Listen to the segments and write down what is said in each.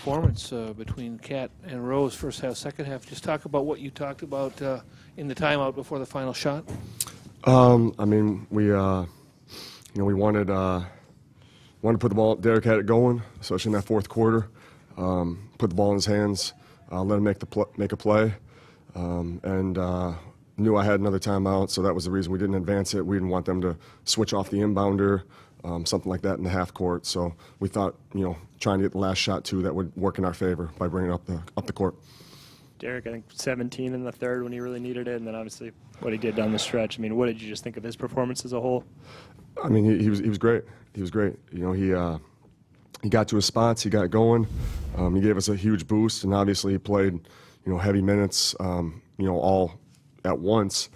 performance between Cat and Rose, first half, second half. Just talk about what you talked about in the timeout before the final shot. I mean, we wanted to put the ball. Derrick had it going, especially in that fourth quarter. Put the ball in his hands, let him make a play, and knew I had another timeout, so that was the reason we didn't advance it. We didn't want them to switch off the inbounder, something like that in the half court. So we thought, trying to get the last shot too, that would work in our favor by bringing it up the court. Derrick, I think 17 in the third when he really needed it, and then obviously what he did down the stretch. I mean, what did you just think of his performance as a whole? I mean, he was great. He was great. He got to his spots. He got going. He gave us a huge boost, and obviously he played, heavy minutes, all at once.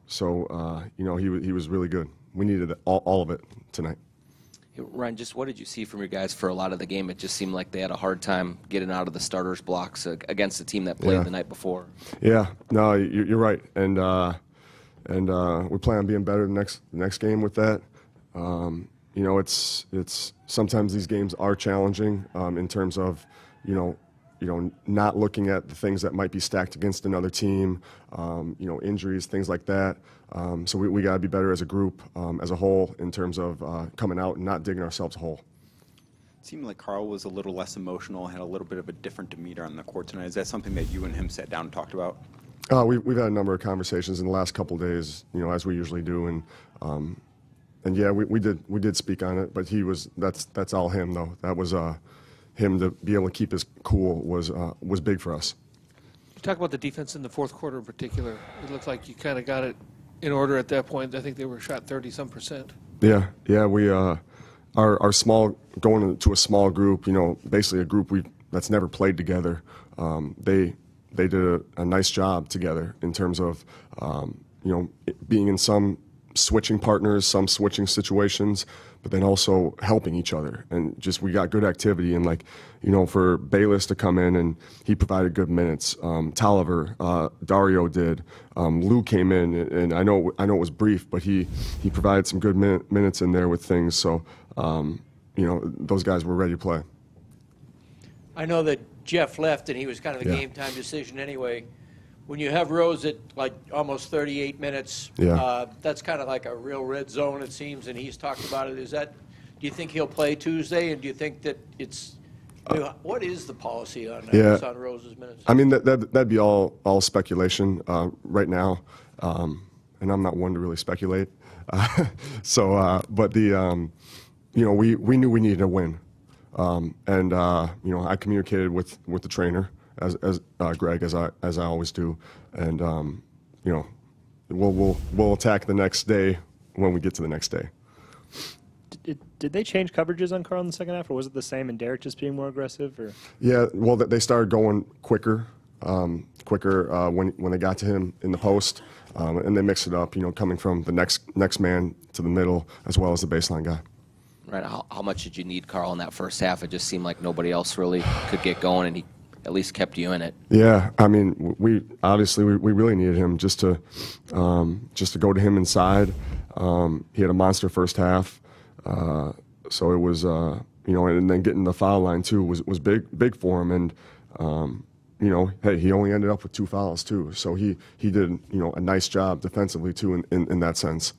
So he was really good. We needed all of it tonight. Hey, Ryan, just what did you see from your guys for a lot of the game? It just seemed like they had a hard time getting out of the starters' blocks against the team that played the night before. Yeah, no, you're right, and we plan on being better the next game with that. It's sometimes these games are challenging in terms of not looking at the things that might be stacked against another team, injuries, things like that. So we got to be better as a group, as a whole, in terms of coming out and not digging ourselves a hole. It seemed like Karl was a little less emotional, had a little bit of a different demeanor on the court tonight. Is that something that you and him sat down and talked about? We've had a number of conversations in the last couple of days, as we usually do, and yeah, we did speak on it, but that's all him though. That was him to be able to keep his cool was big for us. You talk about the defense in the fourth quarter in particular. It looked like you kind of got it in order at that point. I think they were shot 30-some%. Yeah. We our small, going to a small group. Basically a group that's never played together. They did a nice job together in terms of being in some switching partners, some switching situations, but then also helping each other. And just we got good activity. And for Bayless to come in, and he provided good minutes. Tolliver, Dario did. Lou came in, and I know it was brief, but he provided some good minutes in there with things. So, those guys were ready to play. I know that Jeff left, and he was kind of a game-time decision anyway. When you have Rose at almost 38 minutes, that's kind of like a real red zone, it seems, and he's talked about it. Do you think he'll play Tuesday, and do you think that it's what is the policy on Rose's minutes? I mean, that'd be all speculation right now, and I'm not one to really speculate. But we knew we needed a win, and I communicated with the trainer. As Greg, as I always do, and we'll attack the next day when we get to the next day. Did they change coverages on Karl in the second half, or was it the same and Derrick just being more aggressive? Or? Yeah, well, they started going quicker when they got to him in the post, and they mixed it up. Coming from the next man to the middle as well as the baseline guy. Right. How much did you need Karl in that first half? It just seemed like nobody else really could get going, and he at least kept you in it. Yeah, I mean, we really needed him just to go to him inside. He had a monster first half, so it was and then getting the foul line too was big for him. And hey, he only ended up with 2 fouls too, so he did a nice job defensively too in that sense.